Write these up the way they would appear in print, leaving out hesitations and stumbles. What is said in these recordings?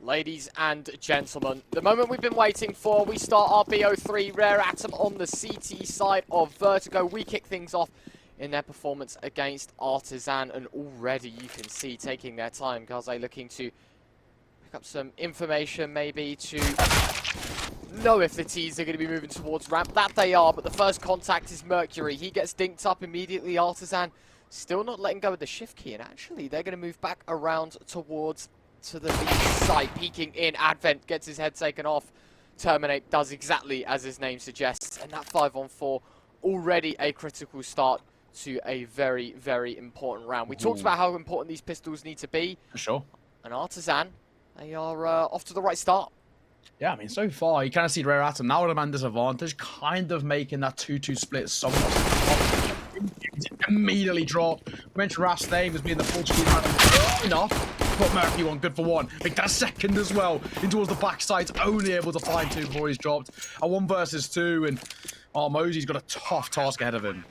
Ladies and gentlemen, the moment we've been waiting for, we start our BO3 Rare Atom on the CT side of Vertigo. We kick things off in their performance against ARTiSAN, and already you can see taking their time. Gaze looking to pick up some information, maybe to know if the T's are going to be moving towards ramp. That they are, but the first contact is Mercury. He gets dinked up immediately. ARTiSAN still not letting go of the shift key, and actually they're going to move back around towards to the B site, peeking in. Advent gets his head taken off. Terminate does exactly as his name suggests, and that 5-on-4 already a critical start to a very, very important round. We talked about how important these pistols need to be. For sure. And ARTiSAN, they are off to the right start. Yeah, I mean, so far, you kind of see Rare Atom now at a man disadvantage, kind of making that 2-2 split somewhat immediately dropped. We mentioned Raf's name as being the full screen enough. Put Mercury on, good for one. Make that second as well. In towards the backside, only able to find two before he's dropped. A 1 versus 2, and Mosey's got a tough task ahead of him.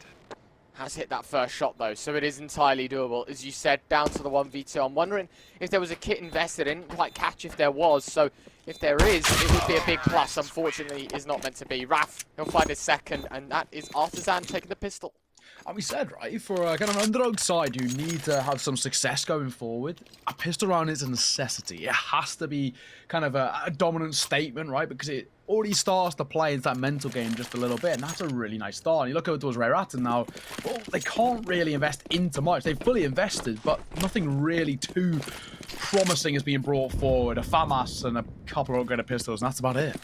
Has hit that first shot though, so it is entirely doable. As you said, down to the 1v2. I'm wondering if there was a kit invested. I didn't quite catch if there was, so if there is, it would be a big plus. Unfortunately, is not meant to be. Raf, he'll find his second, and that is ARTiSAN taking the pistol. And we said, right, for a kind of underdog side who need to have some success going forward, a pistol round is a necessity. It has to be kind of a dominant statement, right? Because it already starts to play into that mental game just a little bit, and that's a really nice start. And you look over towards Rare Atom now, well, they can't really invest into much. They've fully invested, but nothing really too promising is being brought forward. A FAMAS and a couple of upgraded pistols, and that's about it.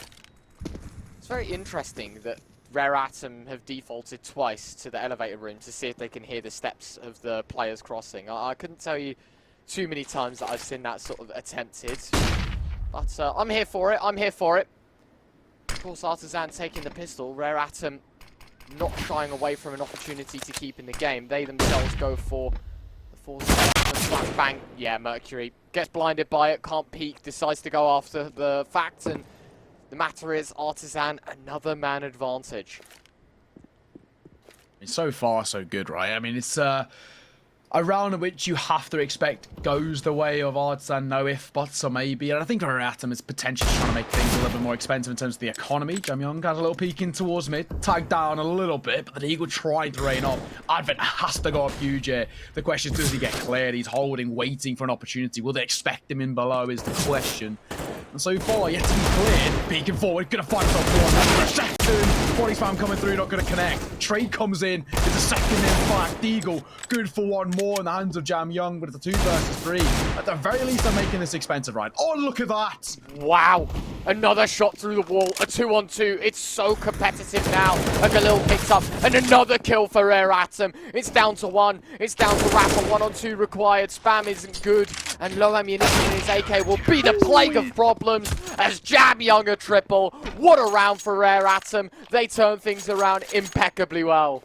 It's very interesting that Rare Atom have defaulted twice to the elevator room to see if they can hear the steps of the players crossing. I couldn't tell you too many times that I've seen that sort of attempted. But I'm here for it. I'm here for it. Of course, ARTiSAN taking the pistol. Rare Atom not shying away from an opportunity to keep in the game. They themselves go for the 4-step flashbang. Yeah, Mercury gets blinded by it, can't peek, decides to go after the fact, and the matter is, ARTiSAN, another man advantage. So far, so good, right? I mean, it's a round in which you have to expect goes the way of ARTiSAN, no if, buts, or maybe. And I think Rare Atom is potentially trying to make things a little bit more expensive in terms of the economy. Jamyong has a little peek in towards mid, tagged down a little bit, but the Eagle tried to rain up. Advent has to go up huge here. The question is, does he get cleared? He's holding, waiting for an opportunity. Will they expect him in below is the question. And so far, yet to be cleared. Peeking forward, gonna find himself one. For a second, body spam coming through, not gonna connect. Trade comes in, it's a second impact. Eagle, good for one more in the hands of Jamyong, but it's a 2 versus 3. At the very least, they're making this expensive, right? Oh, look at that! Wow, another shot through the wall, a 2-on-2. It's so competitive now. A Galil picks up, and another kill for Rare Atom. It's down to 1. It's down to Rap, a 1-on-2 required. Spam isn't good, and low ammunition in his AK will be the plague of problems as Jamyong a triple. What a round for Rare Atom. They turn things around impeccably well.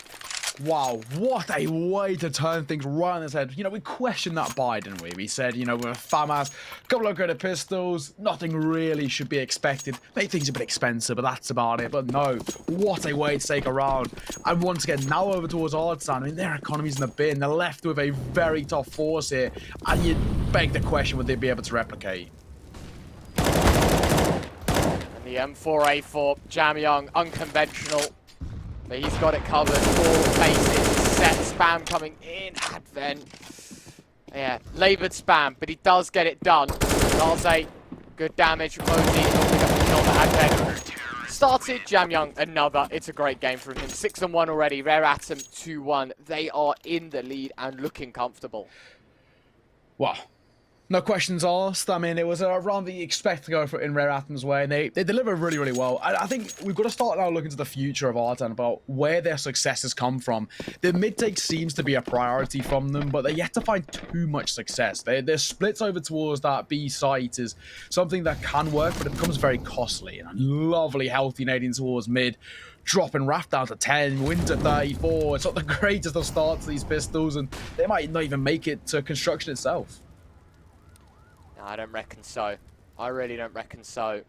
Wow, what a way to turn things right on its head. You know, we questioned that buy, didn't we? We said, you know, with a FAMAS, a couple of upgraded pistols, nothing really should be expected. Make things a bit expensive, but that's about it. But no, what a way to take a round. And once again, now over towards ARTiSAN. I mean, their economy's in the bin. They're left with a very tough force here. And you beg the question, would they be able to replicate? And the M4A4, Jamyong, unconventional. But he's got it covered. 4 bases, set spam coming in. Advent. Yeah, laboured spam, but he does get it done. Gaze, good damage. Mosey, holding up the kill for Advent. Started, Jamyong, another. It's a great game from him. 6-1 already. Rare Atom, 2-1. They are in the lead and looking comfortable. Wow. No questions asked. I mean, it was a round that you expect to go for in Rare Atom's way, and they deliver really, really well. I think we've got to start now looking to the future of ARTiSAN about where their successes come from. The mid-take seems to be a priority from them, but they're yet to find too much success. Their splits over towards that B site is something that can work, but it becomes very costly. And a lovely, healthy nading towards mid. Dropping Raf down to 10, win to 34. It's not the greatest of starts to these pistols, and they might not even make it to construction itself. I don't reckon so. I really don't reckon so.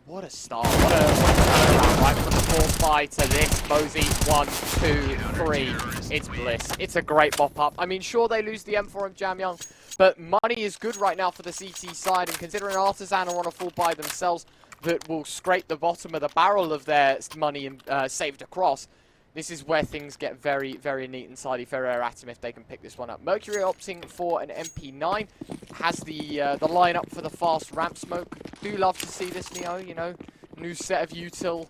What a start. What a turnaround, right? From the 4-5 to this. Mosey, 1, 2, 3. It's bliss. It's a great mop-up. I mean, sure, they lose the M4 and Jam Young, but money is good right now for the CT side, and considering ARTiSAN are on a full buy themselves that will scrape the bottom of the barrel of their money and saved across, this is where things get very, very neat and tidy for ARTiSAN if they can pick this one up. Mercury opting for an MP9, has the lineup for the fast ramp smoke. Do love to see this, Neo, you know, new set of util.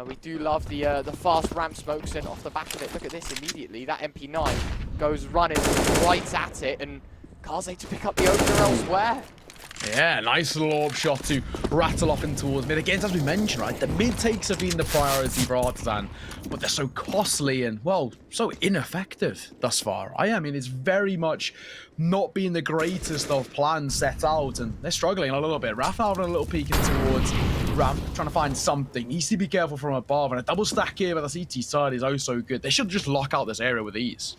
We do love the fast ramp smokes, and off the back of it, look at this immediately. That MP9 goes running right at it, and Kaze to pick up the opener elsewhere. Yeah, nice little orb shot to rattle off in towards mid. Again, as we mentioned, right, the mid takes have been the priority for ARTiSAN, but they're so costly and, well, so ineffective thus far. I mean, it's very much not been the greatest of plans set out, and they're struggling a little bit. Raph having a little peek in towards Ramp, trying to find something. Needs to be careful from above, and a double stack here by the CT side is oh so good. They should just lock out this area with ease.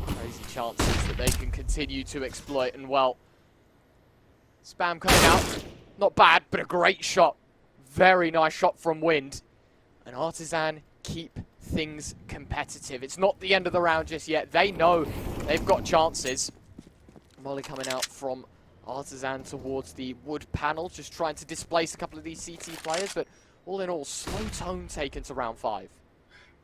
Crazy chances that they can continue to exploit, and well, spam coming out, not bad, but a great shot. Very nice shot from Wind, and ARTiSAN keep things competitive. It's not the end of the round just yet. They know they've got chances. Molly coming out from ARTiSAN towards the wood panel, just trying to displace a couple of these CT players, but all in all, slow tone taken to round 5.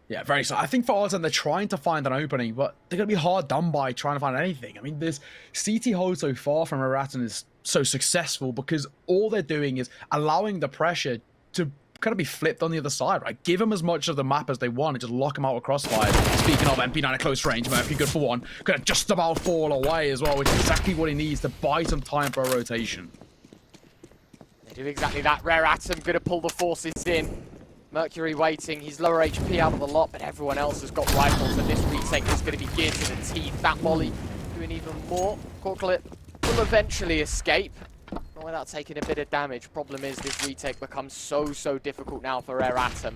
Yeah, very so. I think for ARTiSAN, they're trying to find an opening, but they're going to be hard done by trying to find anything. I mean, this CT hold so far from ARTiSAN is so successful because all they're doing is allowing the pressure to kind of be flipped on the other side, right? Give them as much of the map as they want and just lock them out with crossfire. Speaking of MP9 at close range, Murphy good for one. Gonna just about fall away as well, which is exactly what he needs to buy some time for a rotation. They do exactly that. ARTiSAN gonna pull the forces in. Mercury waiting, he's lower HP out of the lot, but everyone else has got rifles, and this retake is going to be geared to the teeth. That Molly doing even more. Corklet will eventually escape, not without taking a bit of damage. Problem is, this retake becomes so difficult now for ARTiSAN,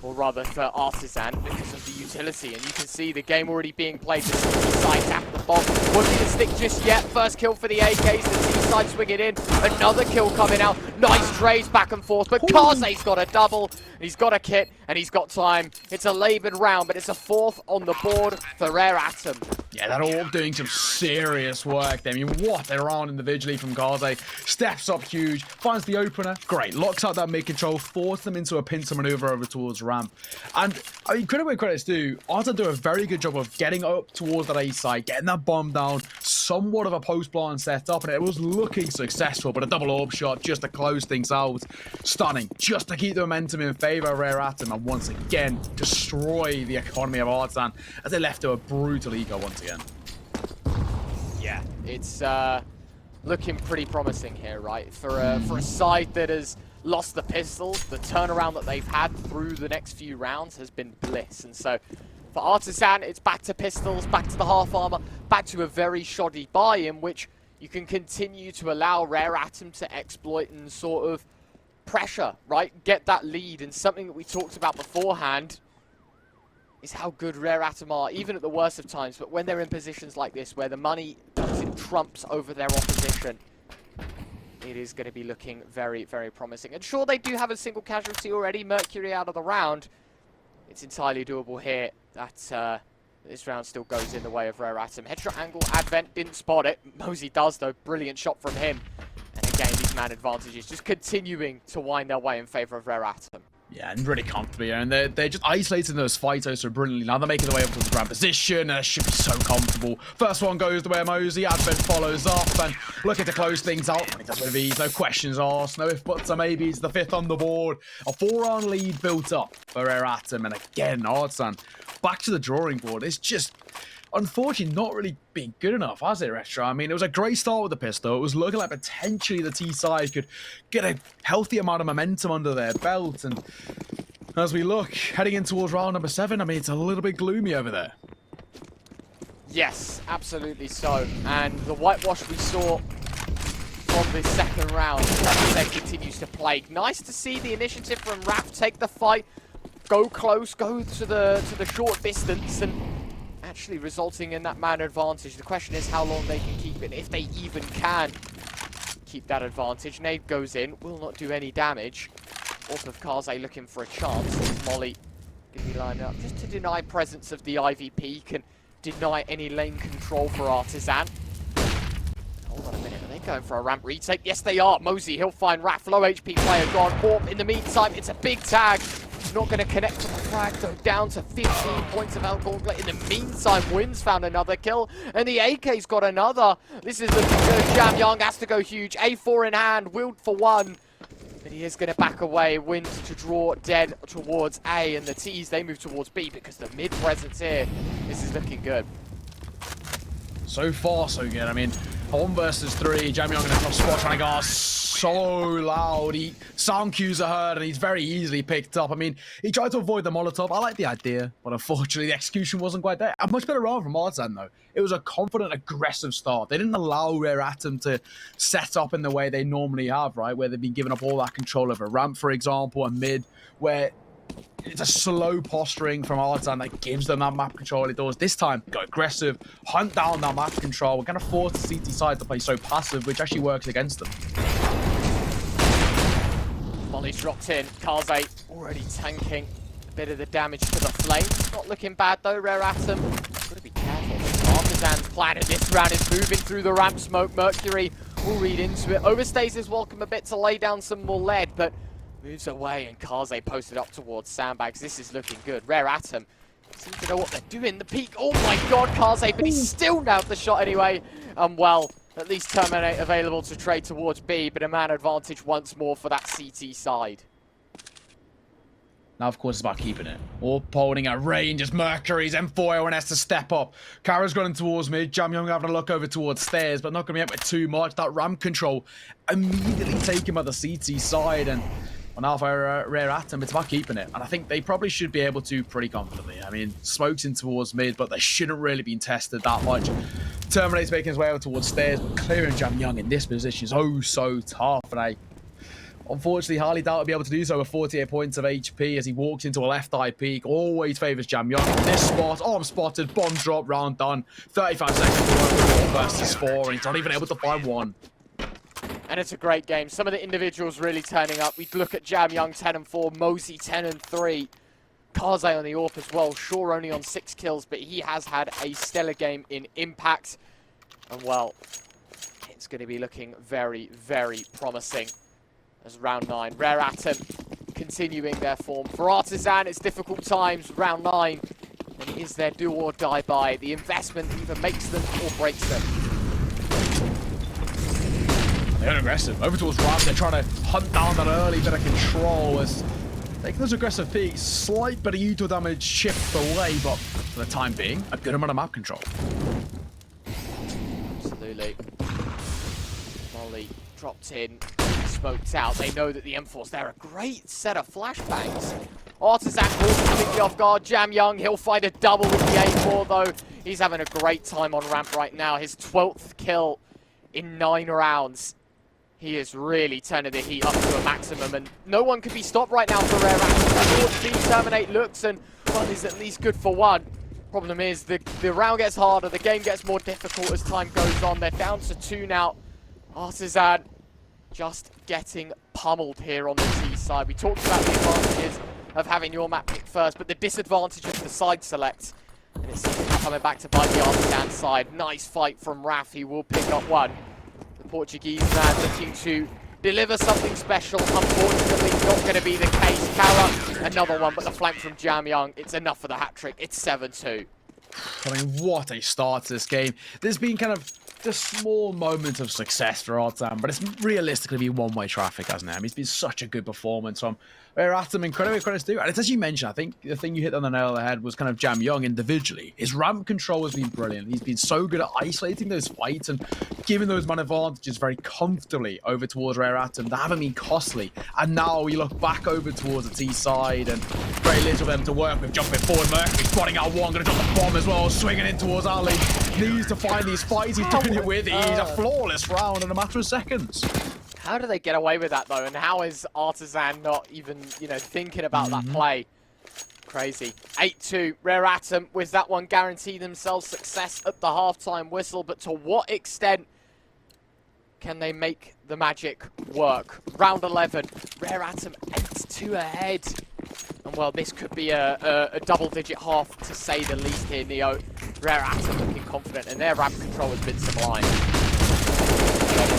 or rather for ARTiSAN, because of the utility. And you can see the game already being played. The CT side tap the bomb. Won't be the stick just yet. First kill for the AKs. The T side swing it in. Another kill coming out. Nice trades back and forth. But Kaze's got a double. He's got a kit. And he's got time. It's a laboured round, but it's a 4th on the board for ARTiSAN. Yeah, they're all doing some serious work there. I mean, what a round individually from Kaze. Steps up huge, finds the opener. Great, locks out that mid-control, forces them into a pincer maneuver over towards ramp. And, I mean, credit where credit's due. ARTiSAN do a very good job of getting up towards that A side, getting that bomb down, somewhat of a post-blind setup, and it was looking successful, but a double orb shot just to close things out. Stunning, just to keep the momentum in favour of ARTiSAN, and once again, destroy the economy of ARTiSAN as they left to a brutal ego once again. Yeah, it's looking pretty promising here, right? For a side that has lost the pistols, the turnaround that they've had through the next few rounds has been bliss. And so for ARTiSAN, it's back to pistols, back to the half armor, back to a very shoddy buy-in, which you can continue to allow ARTiSAN to exploit and sort of pressure, right? Get that lead. And something that we talked about beforehand is how good ARTiSAN are, even at the worst of times. But when they're in positions like this, where the money comes in trumps over their opposition, it is going to be looking very promising. And sure, they do have a single casualty already, Mercury out of the round. It's entirely doable here. That this round still goes in the way of ARTiSAN. Headshot angle, Advent didn't spot it. Mosey does though, brilliant shot from him. And again, these man advantages just continuing to wind their way in favour of ARTiSAN. Yeah, and really comfortably, and they're just isolating those fighters so brilliantly. Now they're making their way up to the ground position, and it should be so comfortable. First one goes the way of Mosey, Advent follows up, and looking to close things out. And he does with ease, no questions asked, no if buts or maybes. The 5th on the board, a 4-round lead built up for ARTiSAN, and again, ARTiSAN back to the drawing board. It's just, unfortunately, not really been good enough, has it, Retro? I mean, it was a great start with the pistol. It was looking like potentially the T side could get a healthy amount of momentum under their belt. And as we look, heading in towards round number 7, I mean, it's a little bit gloomy over there. Yes, absolutely so. And the whitewash we saw from this second round, that continues to plague. Nice to see the initiative from Raph take the fight, go close, go to the short distance, and actually resulting in that man advantage. The question is how long they can keep it, if they even can keep that advantage. Nade goes in, will not do any damage. Orp of Kaze looking for a chance. Molly going to be lined up just to deny presence of the Ivy Peak and deny any lane control for ARTiSAN. Hold on a minute, are they going for a ramp retake? Yes, they are. Mosey, he'll find Raph. Low HP player gone. Orp in the meantime, it's a big tag. Not going to connect to the frag, though, down to 15 points of alcohol. In the meantime, Wins found another kill, and the AK's got another. This is looking good. Jam Young has to go huge. A4 in hand, willed for one. But he is going to back away. Wins to draw dead towards A, and the T's, they move towards B because the mid presence here, this is looking good. So far, so good. I mean, 1 versus 3. Jam Young in the top spot trying to go so loud. Sound cues are heard and he's very easily picked up. I mean, he tried to avoid the Molotov. I like the idea, but unfortunately the execution wasn't quite there. A much better round from ARTiSAN though. It was a confident, aggressive start. They didn't allow Rare Atom to set up in the way they normally have, right? Where they've been giving up all that control over ramp, for example, and mid, where it's a slow posturing from ARTiSAN that gives them that map control. It does. This time, go aggressive, hunt down that map control. We're going to force the CT side to play so passive, which actually works against them. Molly's dropped in. Kaze already tanking a bit of the damage to the flames. Not looking bad though, Rare Atom. Got to be careful. ARTiSAN's plan of this round is moving through the ramp smoke. Mercury will read into it. Overstays is welcome a bit to lay down some more lead, but moves away and Kaze posted up towards sandbags. This is looking good. Rare Atom seem to know what they're doing. The peak, oh my god, Kaze, but he's still nailed the shot anyway. Well, at least Terminate available to trade towards B, but a man advantage once more for that CT side. Now, of course, it's about keeping it. Orp holding at range as Mercury's M4 has to step up. Kara's running towards mid. Jam Young having a look over towards stairs, but not going to be up with too much. That ramp control immediately taken by the CT side, and well, now for Rare Atom, it's about keeping it. And I think they probably should be able to pretty confidently. I mean, Smoke's in towards mid, but they shouldn't really been tested that much. Terminate's making his way out towards stairs, but clearing Jam Young in this position is oh so tough. And I unfortunately highly doubt he'll be able to do so with 48 points of HP as he walks into a left eye peak. Always favours Jam Young in this spot. Arm spotted, bomb drop, round done. 35 seconds to work versus 4, and he's not even able to find one. And it's a great game. Some of the individuals really turning up. We look at Jam Young 10 and 4, Mosey 10 and 3. Kaze on the AWP as well. Shaw only on 6 kills, but he has had a stellar game in impact. And well, it's going to be looking very, very promising as round 9. Rare Atom continuing their form. For ARTiSAN, it's difficult times. Round 9, and it is their do or die by. The investment either makes them or breaks them. They're aggressive. Over towards ramp, they're trying to hunt down that early bit of control as taking those aggressive peaks. Slight bit of util damage chipped away, but for the time being, a good amount of map control. Absolutely. Molly dropped in, smoked out. They know that the M4's there. A great set of flashbangs. ARTiSAN caught completely off guard. Jam Young, he'll find a double with the A4 though. He's having a great time on ramp right now. His 12th kill in 9 rounds. He is really turning the heat up to a maximum, and no one can be stopped right now for Rare Atom. Towards B, Terminate looks, and one is at least good for one. Problem is, the round gets harder, the game gets more difficult as time goes on. They're down to 2 now. ARTiSAN just getting pummeled here on the T side. We talked about the advantages of having your map pick first, but the disadvantage of the side select. And it seems to be coming back to bite the ARTiSAN side. Nice fight from Raph, he will pick up one. Portuguese man looking to deliver something special. Unfortunately, not going to be the case. Kara, another one, but the flank from Jam Young, it's enough for the hat-trick. It's 7-2. I mean, what a start to this game. There's been kind of just small moments of success for ARTiSAN, but it's realistically been one-way traffic, hasn't it? I mean, it's been such a good performance from Rare Atom, incredible credits due. And it's as you mentioned, I think the thing you hit on the nail of the head was kind of Jam Young individually. His ramp control has been brilliant. He's been so good at isolating those fights and giving those man advantages very comfortably over towards Rare Atom. They haven't been costly. And now we look back over towards the T side and very little for them to work with. Jumping forward, Mercury spotting out one, going to drop the bomb as well, swinging in towards Ali. Needs to find these fights. He's doing it with ease. A flawless round in a matter of seconds. How do they get away with that though? And how is ARTiSAN not even, thinking about that play? Crazy. 8-2. Rare Atom with that one guarantee themselves success at the halftime whistle, but to what extent Can they make the magic work? Round 11, Rare Atom 8-2 ahead. And well, this could be a double-digit half, to say the least here, Neo. Rare Atom looking confident, and their ramp control has been sublime.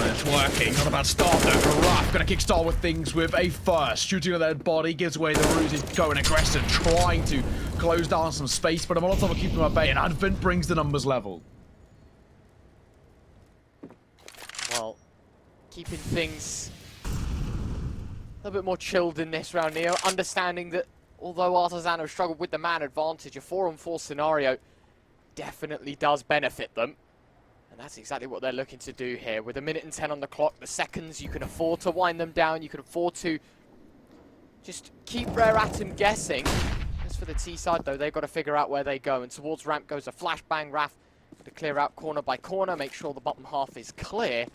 It's working. Not a bad start though for Raph. Gonna kickstart with things with a first. Shooting at their body, gives away the ruse, is going aggressive, trying to close down some space, but a Molotov will keep them at bay, and Advent brings the numbers level. Well, keeping things a little bit more chilled in this round, Neo. Understanding that although ARTiSAN have struggled with the man advantage, a 4-on-4 scenario definitely does benefit them. And that's exactly what they're looking to do here. With 1 minute and 10 on the clock, the seconds, you can afford to wind them down. You can afford to just keep Rare Atom guessing. As for the T side, though, they've got to figure out where they go. And towards ramp goes a flashbang. Raph to clear out corner by corner, make sure the bottom half is clear.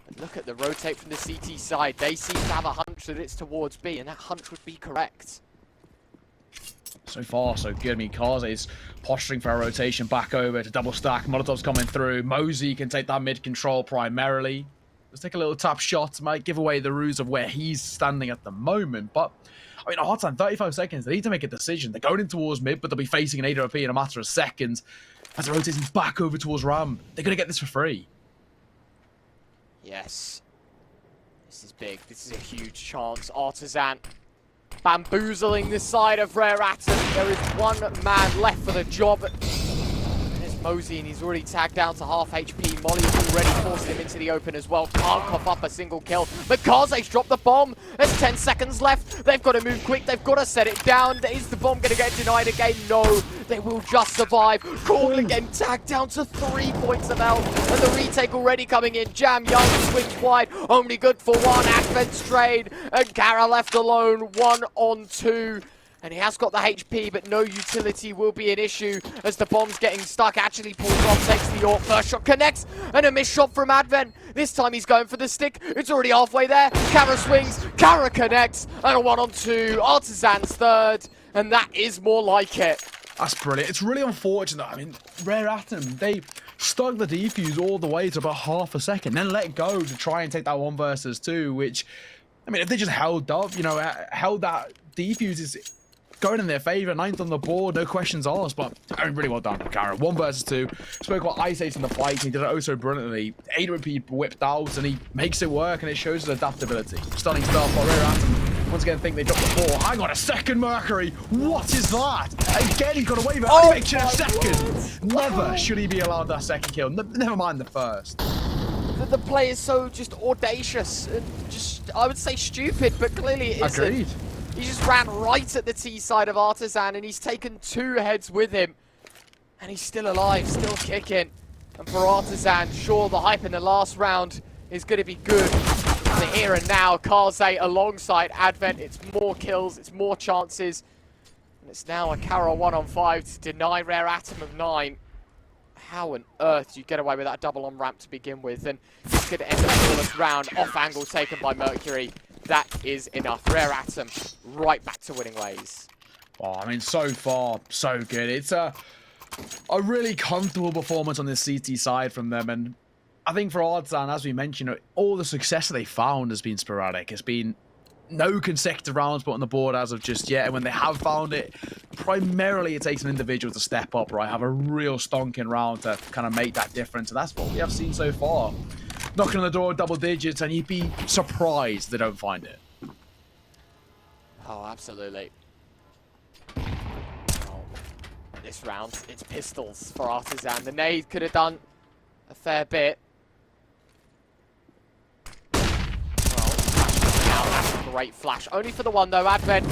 And look at the rotate from the CT side. They seem to have a hunch that it's towards B, and that hunch would be correct. So far, so good. I mean, Kaze is posturing for a rotation back over to double stack. Molotov's coming through. Mosey can take that mid control primarily. Let's take a little tap shot. Might give away the ruse of where he's standing at the moment. But, I mean, ARTiSAN, 35 seconds. They need to make a decision. They're going in towards mid, but they'll be facing an AWP in a matter of seconds. As they're rotating back over towards Ram, they're going to get this for free. Yes. This is big. This is a huge chance. ARTiSAN bamboozling the side of Rare Atom. There is one man left for the job. There's Mosey, and he's already tagged down to half HP. Molly's already forcing him into the open as well. Can't cough up a single kill. But Kaze's dropped the bomb. There's 10 seconds left. They've got to move quick. They've got to set it down. Is the bomb going to get denied again? No. They will just survive. Corgan getting tagged down to 3 points of health. And the retake already coming in. Jam Young swings wide. Only good for one. Advent's trade. And Gara left alone. 1-on-2. And he has got the HP, but no utility will be an issue as the bomb's getting stuck. Actually pulls off, takes the AWP. First shot connects, and a missed shot from Advent. This time he's going for the stick. It's already halfway there. Kara swings, Kara connects, and a 1-on-2. ARTiSAN's third, and that is more like it. That's brilliant. It's really unfortunate. I mean, Rare Atom, they stuck the defuse all the way to about half a second, then let go to try and take that 1 versus 2, which, I mean, if they just held up, you know, held that defuse is going in their favor. 9th on the board, no questions asked, but I mean, really well done, Kara. 1 versus 2. Spoke about Ice Ace in the fight. He did it oh so brilliantly. AWP whipped out, and he makes it work, and it shows his adaptability. Stunning stuff by Rare Atom. Once again, think they dropped the 4. Hang on a second, Mercury. What is that? Again, he got away with it. Oh, he makes it a second. Never should he be allowed that second kill. Never mind the first. The play is so just audacious and just, I would say, stupid, but clearly it isn't. Agreed. He just ran right at the T side of ARTiSAN, and he's taken 2 heads with him. And he's still alive, still kicking. And for ARTiSAN, sure, the hype in the last round is going to be good. The here and now, Kaze alongside Advent. It's more kills, it's more chances. And it's now a Kara 1-on-5 to deny Rare Atom of 9. How on earth do you get away with that double on ramp to begin with? And this could end up this round. Off angle taken by Mercury. That is enough. Rare Atom right back to winning ways. Oh, I mean, so far, so good. It's a really comfortable performance on this CT side from them. And I think for ARTiSAN, as we mentioned, all the success that they found has been sporadic. It's been no consecutive rounds put on the board as of just yet. And when they have found it, primarily it takes an individual to step up, right? Have a real stonking round to kind of make that difference. And that's what we have seen so far. Knocking on the door, double digits, and you'd be surprised they don't find it. Oh, absolutely. Oh, this round, it's pistols for ARTiSAN. The nade could have done a fair bit. Well, now that's a great flash. Only for the one, though. Advent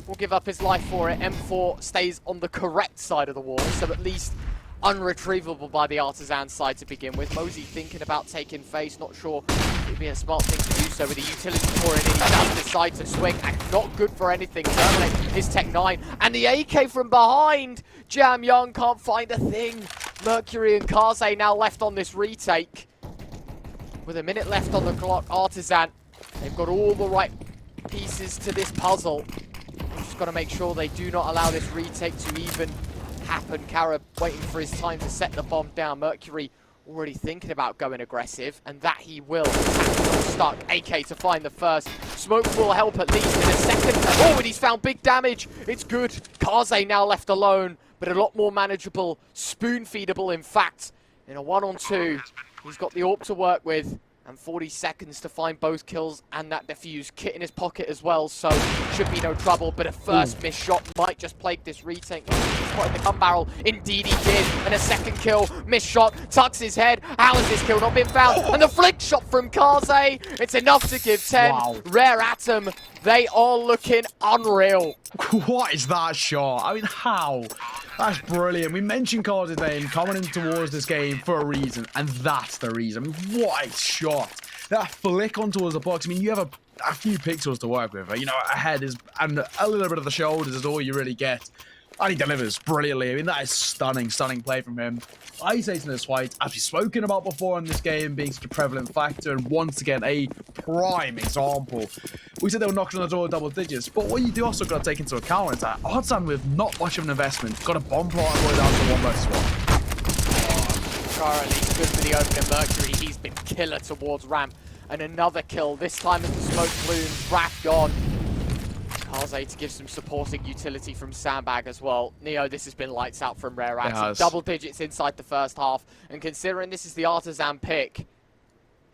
will give up his life for it. M4 stays on the correct side of the wall, so at least unretrievable by the ARTiSAN side to begin with. Mosey thinking about taking face, not sure it would be a smart thing to do so with the utility pouring in. He does decide to swing, and not good for anything. Terminate his Tech 9, and the AK from behind. Jam Young can't find a thing. Mercury and Kaze now left on this retake. With a minute left on the clock, ARTiSAN, they've got all the right pieces to this puzzle. They've just got to make sure they do not allow this retake to even happen. Kara waiting for his time to set the bomb down. Mercury already thinking about going aggressive, and that he will. Stuck. AK to find the first. Smoke will help at least in a second. Oh, and he's found big damage. It's good. Kaze now left alone, but a lot more manageable. Spoon-feedable, in fact. In a 1-on-2, he's got the AWP to work with, and 40 seconds to find both kills and that defuse kit in his pocket as well, so should be no trouble, but a first missed shot might just plague this retake. He's spotted the gun barrel. Indeed he did, and a second kill. Missed shot, tucks his head. How has this kill not been found? And the flick shot from Kaze. It's enough to give 10. Wow. Rare Atom, they are looking unreal. What is that shot? I mean, how? That's brilliant. We mentioned Cardi's name coming in towards this game for a reason, and that's the reason. I mean, what a shot. That flick on towards the box. I mean, you have a few pixels to work with. You know, a head is, and a little bit of the shoulders is all you really get. And he delivers brilliantly. I mean, that is stunning, stunning play from him. I say to this fight, as we've spoken about before in this game, being such a prevalent factor, and once again, a prime example. We said they were knocking on the door with double digits, but what you do also got to take into account is that ARTiSAN, with not much of an investment, got a bomb plot and down to 1 versus 1. Currently good for the opener. Mercury, he's been killer towards ramp. And another kill, this time as the smoke blooms. Wrath gone. Kaze to give some supporting utility from Sandbag as well. Neo, this has been lights out from Rare Atom. Double digits inside the first half. And considering this is the ARTiSAN pick,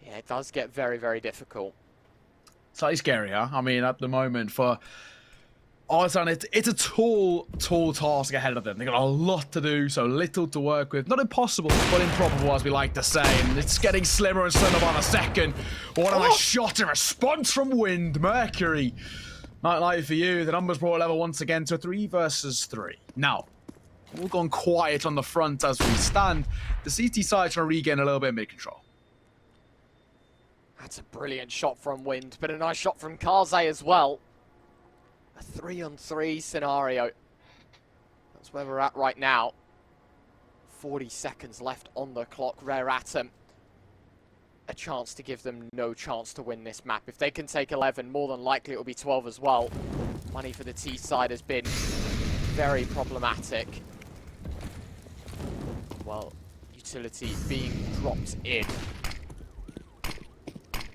yeah, it does get very, very difficult. Slightly scary, huh? I mean, at the moment, for ARTiSAN, it's a tall task ahead of them. They've got a lot to do, so little to work with. Not impossible, but improbable, as we like to say. And it's getting slimmer and slimmer by the second. What a nice shot in response from Wind. Mercury. Night light for you. The numbers brought level once again to 3 versus 3. Now, we've gone quiet on the front as we stand. The CT side trying to regain a little bit of mid-control. That's a brilliant shot from Wind, but a nice shot from Kaze as well. A 3-on-3 scenario. That's where we're at right now. 40 seconds left on the clock. Rare Atom, a chance to give them no chance to win this map. If they can take 11, more than likely it will be 12 as well. Money for the T side has been very problematic. Well, utility being dropped in.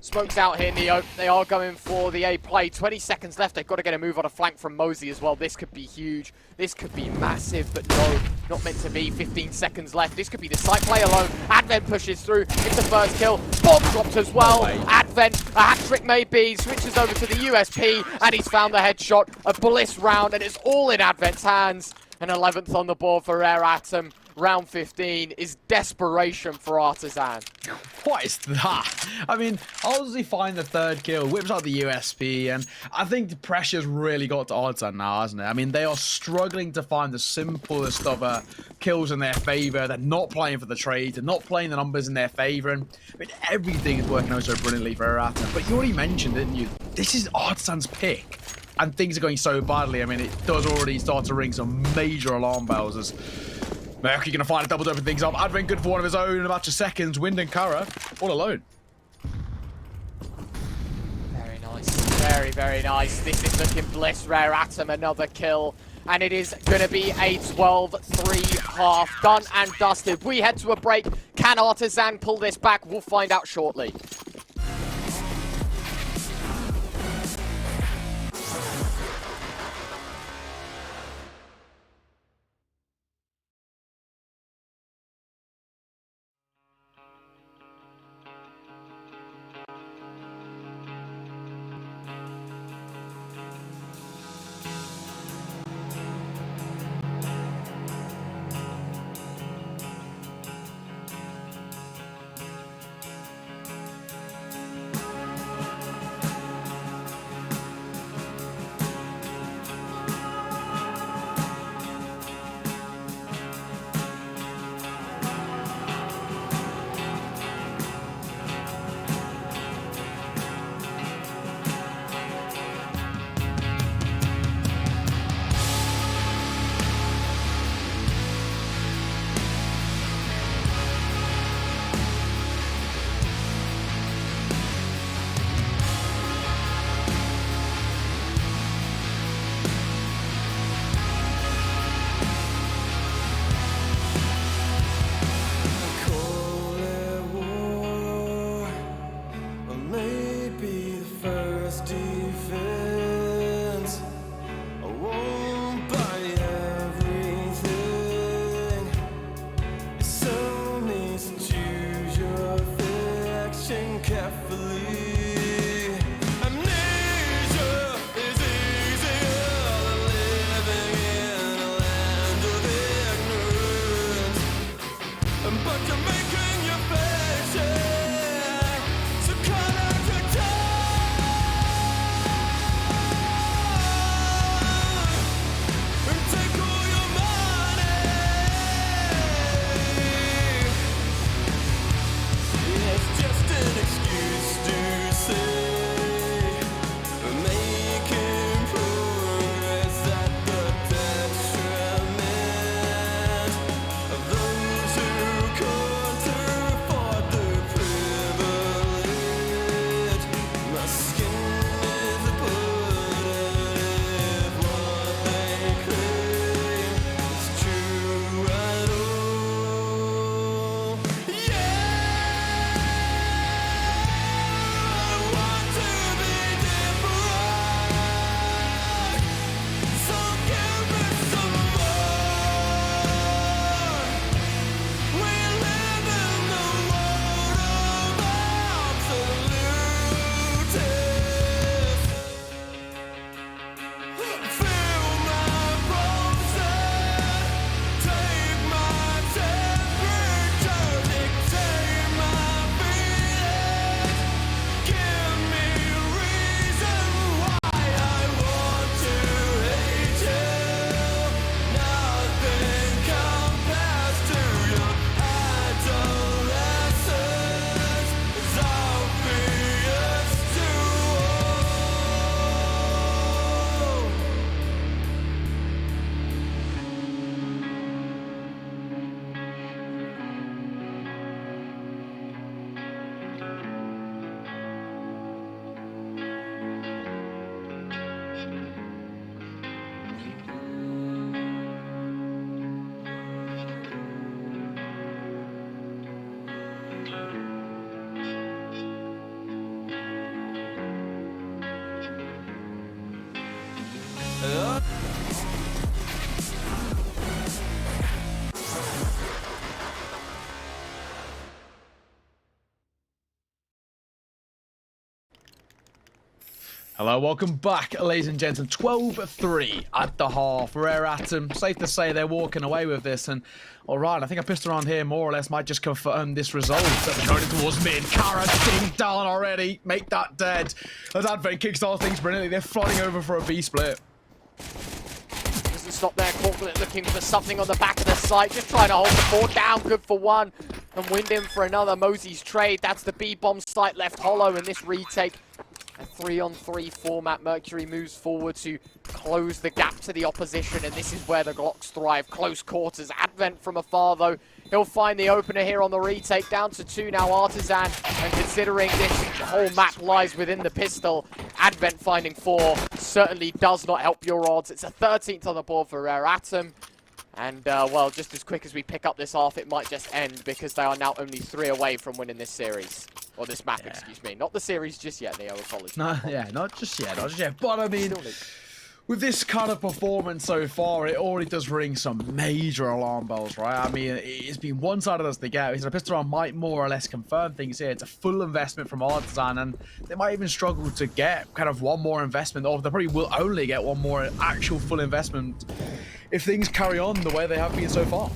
Smoke's out here, Neo. They are going for the A play. 20 seconds left. They've got to get a move on a flank from Mosey as well. This could be huge. This could be massive, but no, not meant to be. 15 seconds left. This could be the site play alone. Advent pushes through. It's the first kill. Bomb dropped as well. Advent, a hat trick maybe. Switches over to the USP, and he's found the headshot. A bliss round, and it's all in Advent's hands. An 11th on the board for Rare Atom. Round 15 is desperation for ARTiSAN. What is that? I mean, how does he find the third kill? Whips out the USP, and I think the pressure's really got to ARTiSAN now, hasn't it? I mean, they are struggling to find the simplest of kills in their favor. They're not playing for the trade. They're not playing the numbers in their favor. And I mean, everything is working out so brilliantly for Atom. But you already mentioned, didn't you? This is ARTiSAN's pick. And things are going so badly. I mean, it does already start to ring some major alarm bells as Mercury going to find a double to open things up. Advent good for one of his own in a matter of seconds. Wind and Kara all alone. Very nice. Very, very nice. This is looking bliss. Rare Atom, another kill. And it is going to be a 12-3 half. Done and dusted. We head to a break. Can ARTiSAN pull this back? We'll find out shortly. Hello, welcome back, ladies and gentlemen. 12-3 at the half. Rare Atom. Safe to say they're walking away with this. And alright, I think I pissed around here more or less might just confirm this result. So they're going towards mid. Kara ding down already. Make that dead. As Advent kickstarts things brilliantly. They're flooding over for a B split. Doesn't stop there. Corklet looking for something on the back of the site. Just trying to hold the fort down. Good for one. And wind in for another. Mosey's trade. That's the B-bomb site left hollow in this retake. A 3-on-3 format. Mercury moves forward to close the gap to the opposition, and this is where the Glocks thrive. Close quarters. Advent from afar, though. He'll find the opener here on the retake. Down to 2 now, ARTiSAN. And considering this whole map lies within the pistol, Advent finding 4 certainly does not help your odds. It's a 13th on the board for Rare Atom. And, well, just as quick as we pick up this half, it might just end because they are now only 3 away from winning this series. Or this map, excuse me. Not the series just yet, Neo. Apologies. No, yeah, not just yet, not just yet. But, I mean, with this kind of performance so far, it already does ring some major alarm bells, right? I mean, it's been one-sided as they get. His Pistol might more or less confirm things here. It's a full investment from ARTiSAN, and they might even struggle to get kind of one more investment, or they probably will only get one more actual full investment if things carry on the way they have been so far.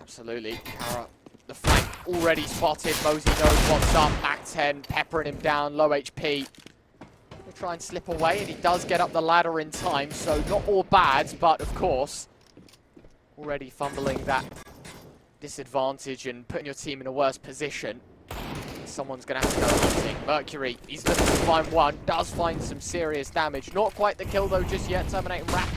Absolutely. Kara, the flank already spotted. Mosey knows what's up. Back 10, peppering him down, low HP. He'll try and slip away, and he does get up the ladder in time, so not all bad, but of course, already fumbling that disadvantage and putting your team in a worse position. Someone's going to have to go hunting. Mercury, he's looking to find one, does find some serious damage. Not quite the kill though just yet. Terminating Wrap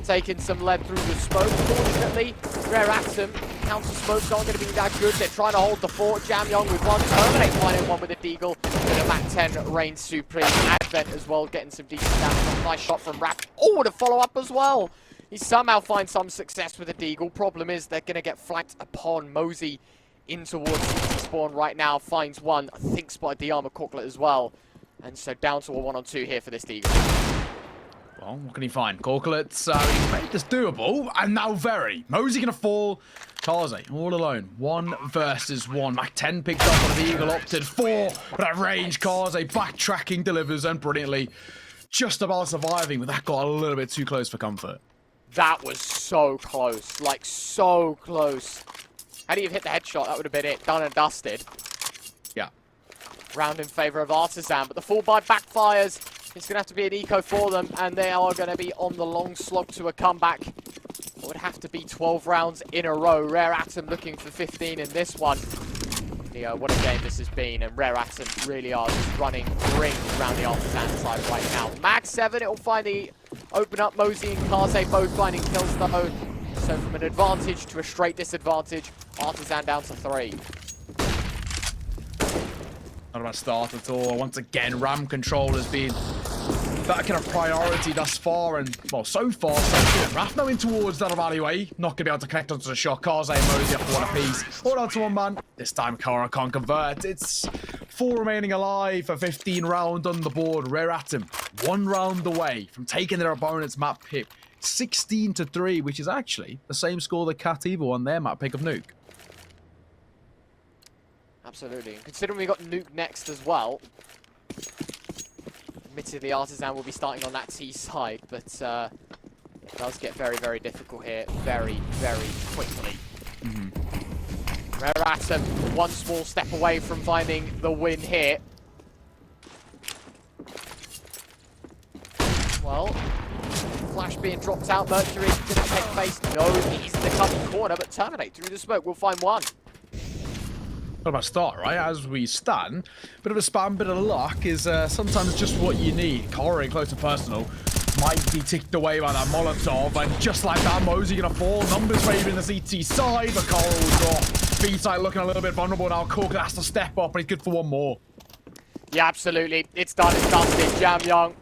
taking some lead through the smoke. Fortunately, Rare Atom, counter smokes aren't going to be that good. They're trying to hold the fort. Jam Young with one. Terminate finding one with a Deagle. And a Mac 10 reigns supreme. Advent as well, getting some decent damage. Nice shot from Wrap. Oh, to follow up as well. He somehow finds some success with a Deagle. Problem is they're going to get flanked upon. Mosey in towards CT spawn right now, finds one, I think spotted the armor Corklet as well. And so down to a 1-on-2 here for this Deagle. Well, what can he find? Corklets, he's made this doable, and now very. Mosey gonna fall. Kaze, all alone. 1 versus 1. Mac 10 picked up on the Eagle, opted for that range. Kaze backtracking, delivers, and brilliantly just about surviving, but that got a little bit too close for comfort. That was so close. Like, so close. Had he have hit the headshot, that would have been it. Done and dusted. Yeah. Round in favour of ARTiSAN, but the full buy backfires. It's going to have to be an eco for them, and they are going to be on the long slog to a comeback. It would have to be 12 rounds in a row. Rare Atom looking for 15 in this one. Neo, what a game this has been, and Rare Atom really are just running rings around the ARTiSAN side right now. Mag 7, it'll finally open up. Mosey and Kaze both finding kills though. So from an advantage to a straight disadvantage, ARTiSAN down to 3. Not about start at all. Once again, RAM control has been that kind of priority thus far, and well, so far, so good. Raf now in towards that alleyway. Not gonna be able to connect onto the shot. Kaze and Mosey up for 1 apiece. Hold on to 1 man. This time Kara can't convert. It's 4 remaining alive for 15 round on the board. Rare Atom 1 round away from taking their opponent's map pick 16-3, which is actually the same score that Cativa won their map pick of Nuke. Absolutely, and considering we got Nuke next as well, admittedly ARTiSAN will be starting on that T side, but it does get very, very difficult here very, very quickly. Rare Atom, 1 small step away from finding the win here. Well, flash being dropped out, Mercury didn't take face. No, he's in the cover corner, but Terminate through the smoke will find 1. What about start, right? As we stand, bit of a spam, bit of luck is sometimes just what you need. Corey, close to personal, might be ticked away by that Molotov, and just like that, Mosey gonna fall. Numbers favoring the CT side, but Coral will drop. B-side looking a little bit vulnerable now. Cork has to step up, and he's good for 1 more. Yeah, absolutely. It's done, it's dusted. Jam Young.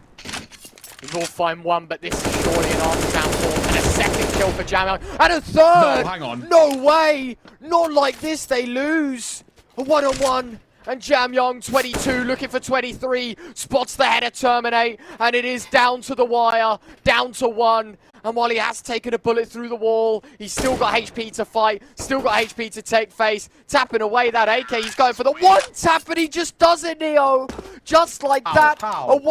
He will find 1, but this is surely an ARTiSAN fall. And a 2nd kill for Jam Young. And a 3rd! No, hang on. No way! Not like this, they lose. A 1-on-1. And Jam Young, 22, looking for 23. Spots the header Terminate. And it is down to the wire. Down to 1. And while he has taken a bullet through the wall, he's still got HP to fight. Still got HP to take face. Tapping away that AK. He's going for the 1 tap, and he just does it, Neo. Just like that. A 1